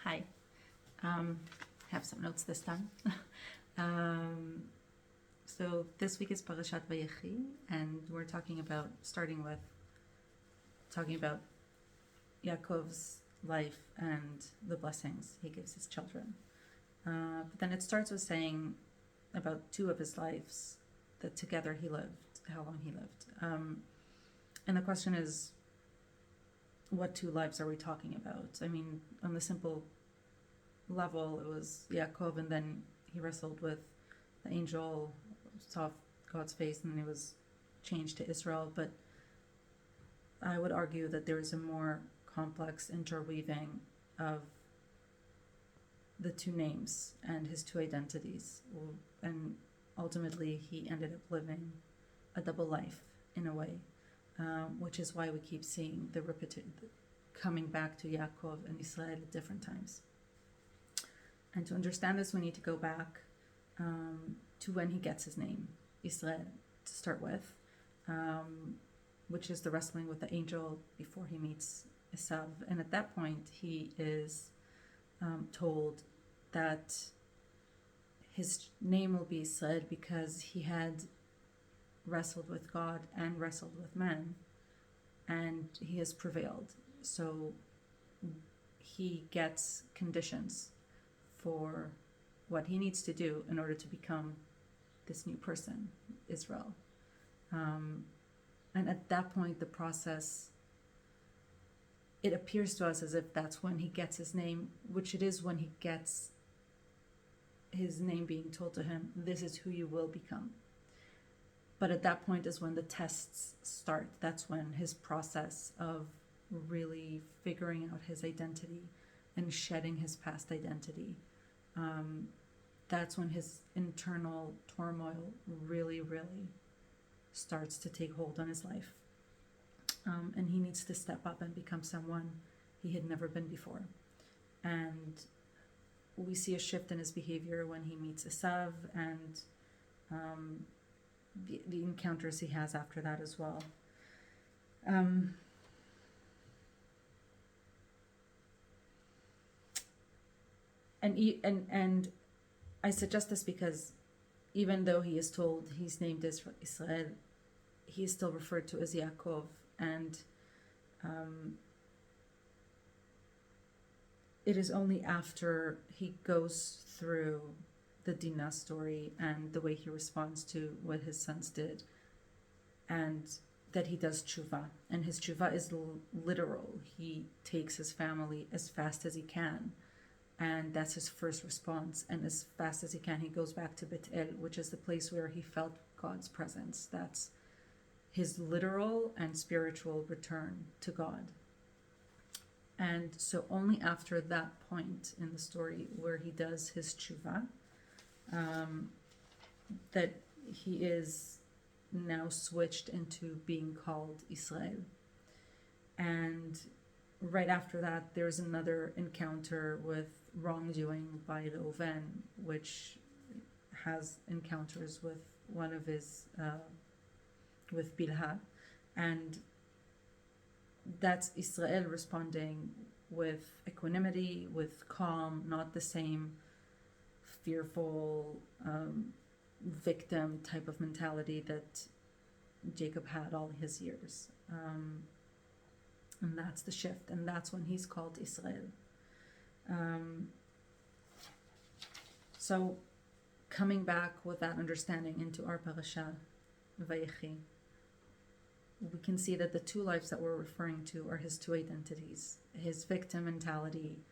Hi. Have some notes this time. So this week is Parashat Vayechi, and we're starting with talking about Yaakov's life and the blessings he gives his children. But then it starts with saying about two of his lives that together he lived, how long he lived. And the question is, what two lives are we talking about? I mean, on the simple level, it was Yaakov, and then he wrestled with the angel, saw God's face, and then he was changed to Israel. But I would argue that there is a more complex interweaving of the two names and his two identities. And ultimately, he ended up living a double life in a way, which is why we keep seeing the coming back to Yaakov and Israel at different times. And to understand this, we need to go back to when he gets his name, Israel, to start with, which is the wrestling with the angel before he meets Esav. And at that point, he is told that his name will be Israel because he had wrestled with God and wrestled with men, and he has prevailed. So he gets conditions for what he needs to do in order to become this new person, Israel. And at that point, the process, it appears to us as if that's when he gets his name, which it is when he gets his name being told to him, this is who you will become. But at that point is when the tests start. That's when his process of really figuring out his identity and shedding his past identity, that's when his internal turmoil really, really starts to take hold on his life. And he needs to step up and become someone he had never been before. And we see a shift in his behavior when he meets Esav, and the encounters he has after that as well. And I suggest this because even though he is told he's named Israel, he is still referred to as Yaakov, and it is only after he goes through the Dinah story and the way he responds to what his sons did, and that he does tshuva. And his tshuva is literal. He takes his family as fast as he can, and that's his first response. And as fast as he can, he goes back to Bet El, which is the place where he felt God's presence. That's his literal and spiritual return to God. And so only after that point in the story where he does his tshuva, that he is now switched into being called Israel. And right after that, there's another encounter with wrongdoing by Reuven, which has encounters with one of his, with Bilhah. And that's Israel responding with equanimity, with calm, not the same fearful victim type of mentality that Jacob had all his years. And that's the shift, and that's when he's called Israel. So coming back with that understanding into our Parashat Vayechi, we can see that the two lives that we're referring to are his two identities. His victim mentality,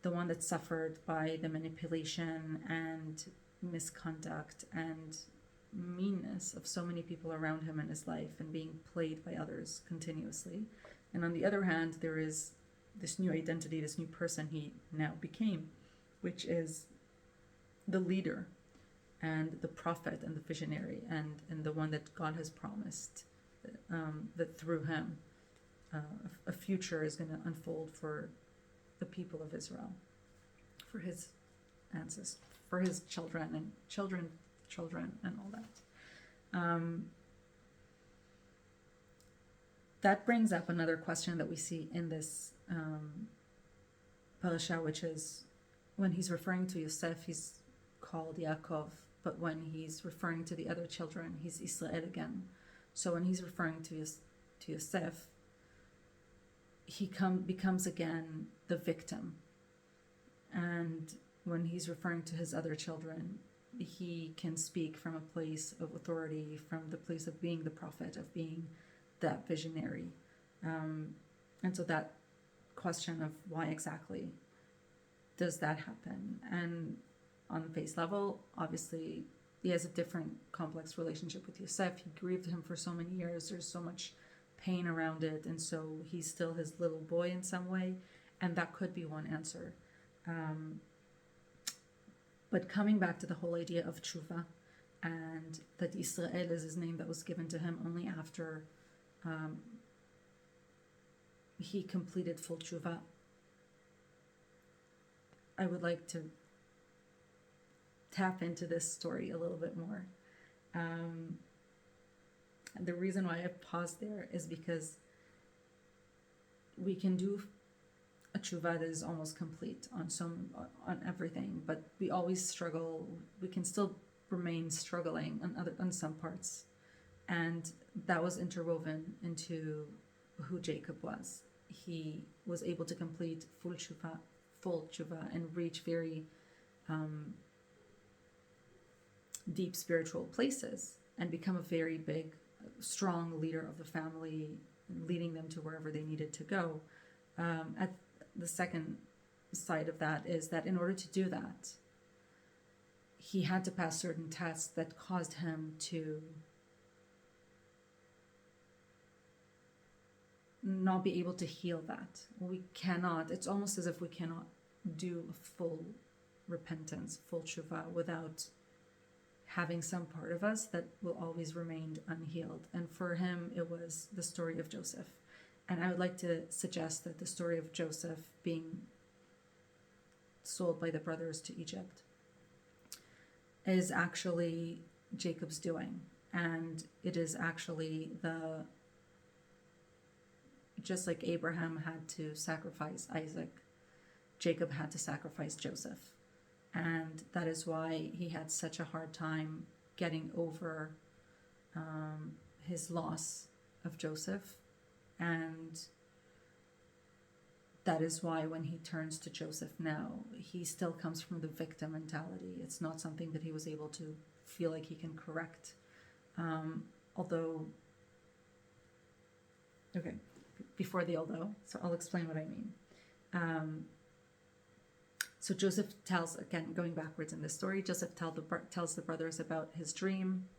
the one that suffered by the manipulation and misconduct and meanness of so many people around him in his life, and being played by others continuously. And on the other hand, there is this new identity, this new person he now became, which is the leader and the prophet and the visionary, and the one that God has promised that through him a future is going to unfold for the people of Israel, for his ancestors, for his children and children and all that. That brings up another question that we see in this parasha, which is when he's referring to Yosef, he's called Yaakov, but when he's referring to the other children, he's Israel again. So when he's referring to Yosef, he becomes again the victim. And when he's referring to his other children, he can speak from a place of authority, from the place of being the prophet, of being that visionary. And so that question of why exactly does that happen? And on the face level, obviously, he has a different complex relationship with Yosef. He grieved him for so many years. There's so much pain around it. And so he's still his little boy in some way. And that could be one answer. But coming back to the whole idea of tshuva, and that Israel is his name that was given to him only after he completed full tshuva, I would like to tap into this story a little bit more. The reason why I paused there is because we can do a tshuva that is almost complete on everything, but we always struggle. We can still remain struggling on some parts, and that was interwoven into who Jacob was. He was able to complete full tshuva, and reach very deep spiritual places, and become a very big, strong leader of the family, leading them to wherever they needed to go. At the second side of that is that in order to do that, he had to pass certain tests that caused him to not be able to heal that. It's almost as if we cannot do a full repentance, full tshuva, without having some part of us that will always remain unhealed. And for him, it was the story of Joseph. And I would like to suggest that the story of Joseph being sold by the brothers to Egypt is actually Jacob's doing. And it is actually just like Abraham had to sacrifice Isaac, Jacob had to sacrifice Joseph. And that is why he had such a hard time getting over his loss of Joseph. And that is why when he turns to Joseph now, he still comes from the victim mentality. It's not something that he was able to feel like he can correct. Before the although, so I'll explain what I mean. So Joseph tells, again, going backwards in this story, Joseph tells the brothers about his dream.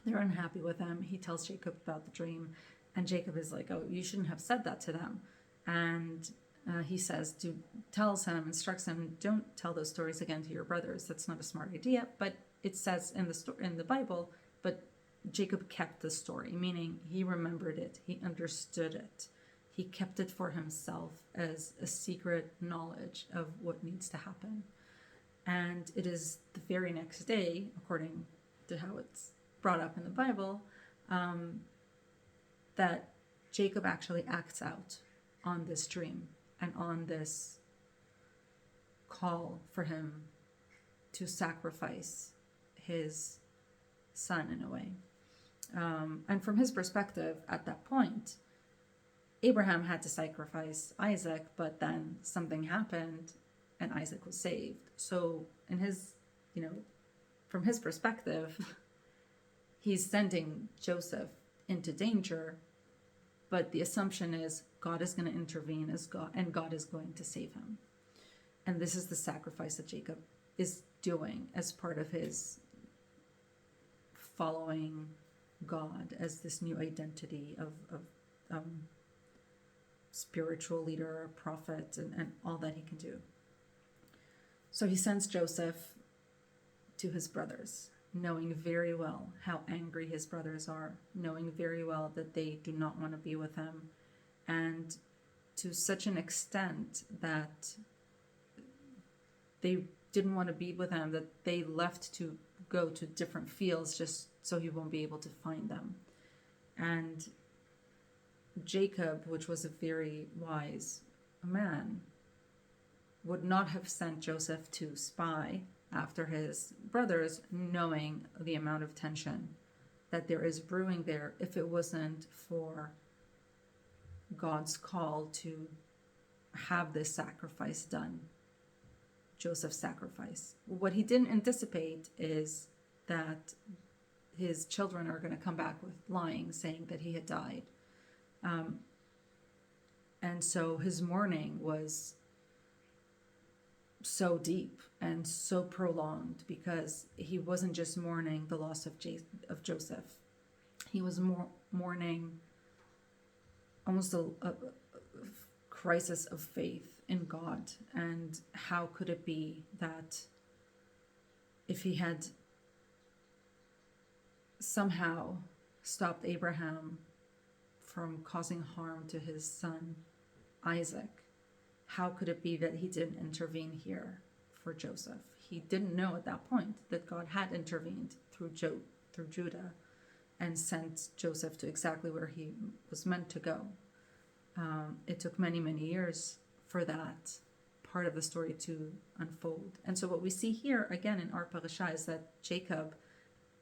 They're unhappy with him. He tells Jacob about the dream. And Jacob is like, oh, you shouldn't have said that to them. And he instructs him, don't tell those stories again to your brothers. That's not a smart idea. But it says in the Bible, but Jacob kept the story, meaning he remembered it. He understood it. He kept it for himself as a secret knowledge of what needs to happen. And it is the very next day, according to how it's brought up in the Bible, that Jacob actually acts out on this dream and on this call for him to sacrifice his son in a way. And from his perspective at that point, Abraham had to sacrifice Isaac, but then something happened and Isaac was saved. So from his perspective, he's sending Joseph into danger, but the assumption is God is going to intervene and God is going to save him. And this is the sacrifice that Jacob is doing as part of his following God as this new identity of spiritual leader, prophet, and all that he can do. So he sends Joseph to his brothers, knowing very well how angry his brothers are, knowing very well that they do not want to be with him, and to such an extent that they didn't want to be with him that they left to go to different fields just so he won't be able to find them. And Jacob, which was a very wise man, would not have sent Joseph to spy after his brothers, knowing the amount of tension that there is brewing there, if it wasn't for God's call to have this sacrifice done, Joseph's sacrifice. What he didn't anticipate is that his children are going to come back with lying, saying that he had died. And so his mourning was so deep and so prolonged, because he wasn't just mourning the loss of Joseph. He was mourning almost a crisis of faith in God. And how could it be that if he had somehow stopped Abraham from causing harm to his son Isaac, how could it be that he didn't intervene here for Joseph? He didn't know at that point that God had intervened through Judah and sent Joseph to exactly where he was meant to go. It took many, many years for that part of the story to unfold. And so what we see here again in our parasha is that Jacob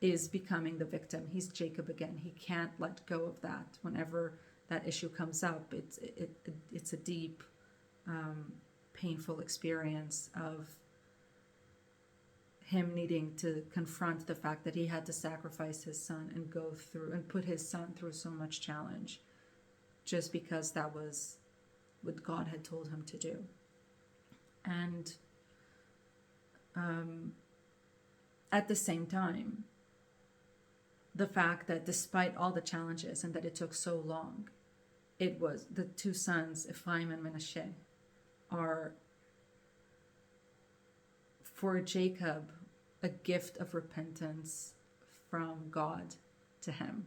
is becoming the victim. He's Jacob again. He can't let go of that. Whenever that issue comes up, it's a deep, painful experience of him needing to confront the fact that he had to sacrifice his son and go through and put his son through so much challenge, just because that was what God had told him to do. And at the same time, the fact that despite all the challenges and that it took so long, it was the two sons, Ephraim and Manasseh, are for Jacob a gift of repentance from God to him,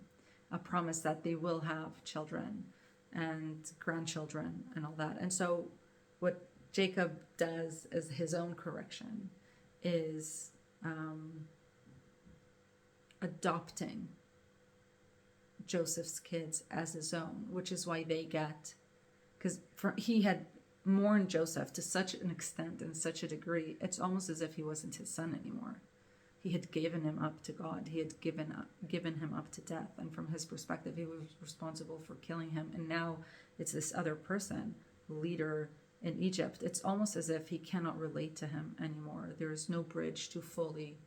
a promise that they will have children and grandchildren and all that. And so what Jacob does as his own correction is adopting Joseph's kids as his own, which is why they get, because he had mourned Joseph to such an extent and such a degree, it's almost as if he wasn't his son anymore. He had given him up to God. He had given him up to death. And from his perspective, he was responsible for killing him. And now it's this other person, leader in Egypt. It's almost as if he cannot relate to him anymore. There is no bridge to fully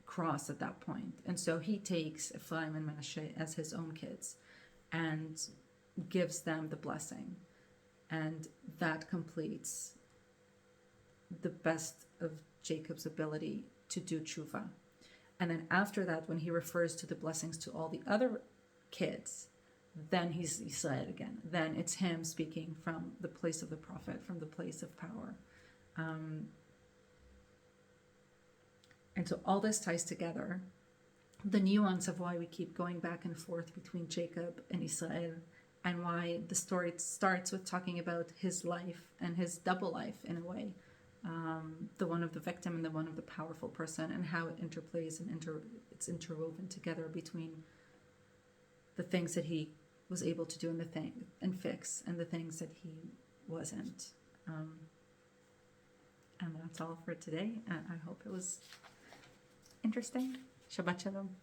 cross at that point. And so he takes Ephraim and Manasseh as his own kids and gives them the blessing. And that completes the best of Jacob's ability to do tshuva. And then after that, when he refers to the blessings to all the other kids, then he's Israel again. Then it's him speaking from the place of the prophet, from the place of power. And so all this ties together. The nuance of why we keep going back and forth between Jacob and Israel, and why the story starts with talking about his life and his double life in a way. The one of the victim and the one of the powerful person, and how it interplays and it's interwoven together between the things that he was able to do and fix, and the things that he wasn't. And that's all for today. I hope it was interesting. Shabbat Shalom.